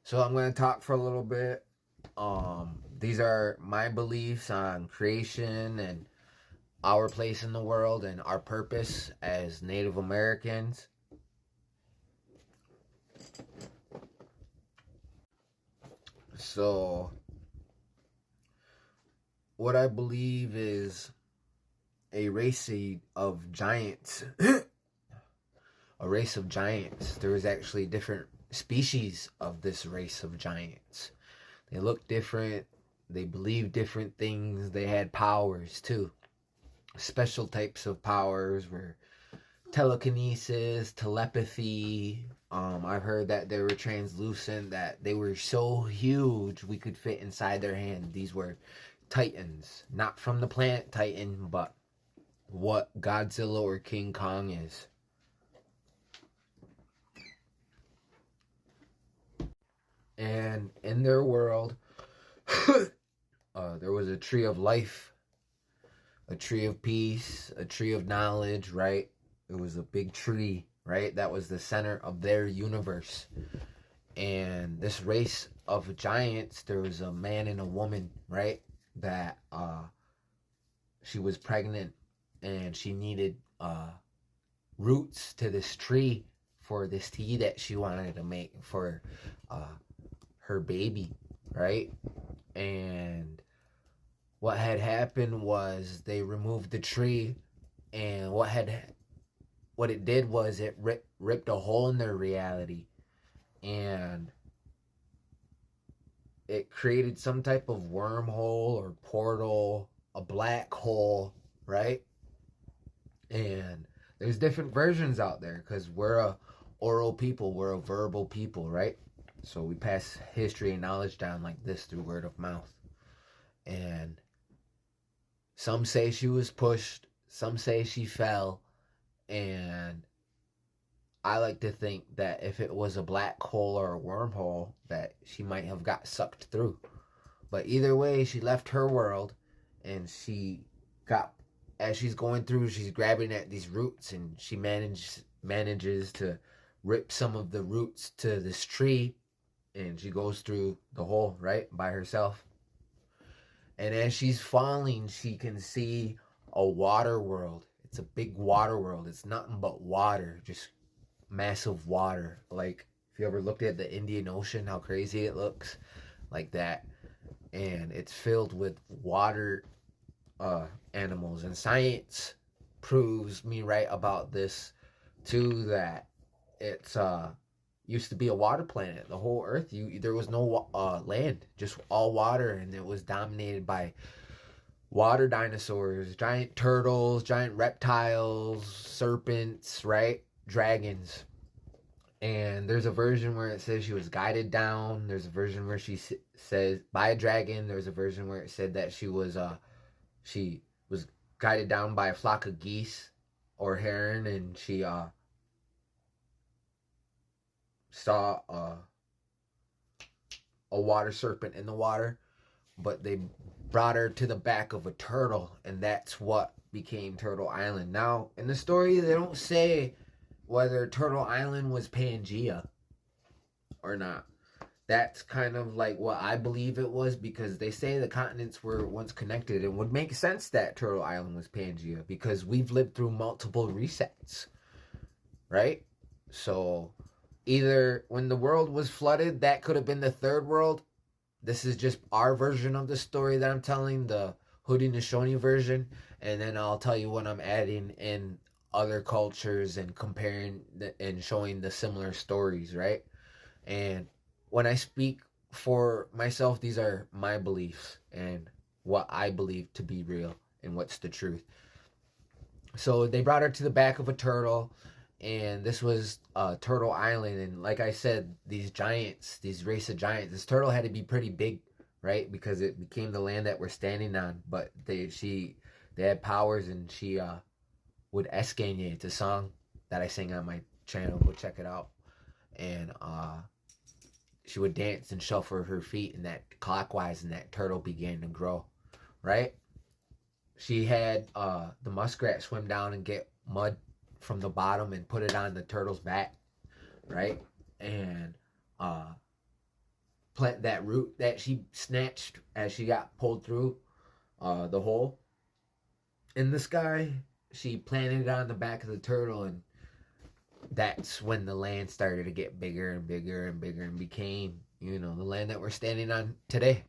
So I'm going to talk for a little bit. These are my beliefs on creation and our place in the world and our purpose as Native Americans. So what I believe is a race of giants. A race of giants. There is actually different species of this race of giants. They look different. They believe different things. They had powers too. Special types of powers were telekinesis, telepathy. I've heard that they were translucent, that they were so huge we could fit inside their hand. These were titans, not from the planet Titan, but what Godzilla or King Kong is. And in their world, there was a tree of life, a tree of peace, a tree of knowledge, right? It was a big tree, right? That was the center of their universe. And this race of giants, there was a man and a woman, right? That she was pregnant and she needed roots to this tree for this tea that she wanted to make for her baby, right? And what had happened was they removed the tree, and what it did was it ripped a hole in their reality, and it created some type of wormhole or portal, a black hole, right? And there's different versions out there because we're a oral people, we're a verbal people, right? So we pass history and knowledge down like this through word of mouth. And some say she was pushed, some say she fell, and I like to think that if it was a black hole or a wormhole, that she might have got sucked through. But either way, she left her world, and she got, as she's going through, she's grabbing at these roots, and she manages to rip some of the roots to this tree, and she goes through the hole, right, by herself. And as she's falling, she can see a water world. It's a big water world. It's nothing but water, just massive water. Like, if you ever looked at the Indian Ocean, how crazy it looks, like that. And it's filled with water animals. And science proves me right about this too, that it's used to be a water planet. The whole Earth, there was no land, just all water, and it was dominated by water dinosaurs, giant turtles, giant reptiles, serpents, right? Dragons. And there's a version where it says she was guided down. There's a version where she says by a dragon. There's a version where it said that she was guided down by a flock of geese or heron, and she saw a water serpent in the water, but they brought her to the back of a turtle, and that's what became Turtle Island. Now, in the story, they don't say whether Turtle Island was Pangea or not. That's kind of like what I believe it was, because they say the continents were once connected. It would make sense that Turtle Island was Pangea because we've lived through multiple resets, right? So either when the world was flooded, that could have been the third world. This is just our version of the story that I'm telling, the Haudenosaunee version, and then I'll tell you what I'm adding in other cultures and comparing and showing the similar stories, right? And when I speak for myself, these are my beliefs and what I believe to be real and what's the truth. So they brought her to the back of a turtle, and this was Turtle Island. And like I said, these giants, these race of giants, this turtle had to be pretty big, right? Because it became the land that we're standing on. But they had powers, and she would Escanye. It's a song that I sing on my channel. Go check it out. And she would dance and shuffle her feet in that clockwise, and that turtle began to grow, right? She had the muskrat swim down and get mud from the bottom and put it on the turtle's back, right? And plant that root that she snatched as she got pulled through the hole in the sky. She planted it on the back of the turtle, and that's when the land started to get bigger and bigger and bigger and became, the land that we're standing on today.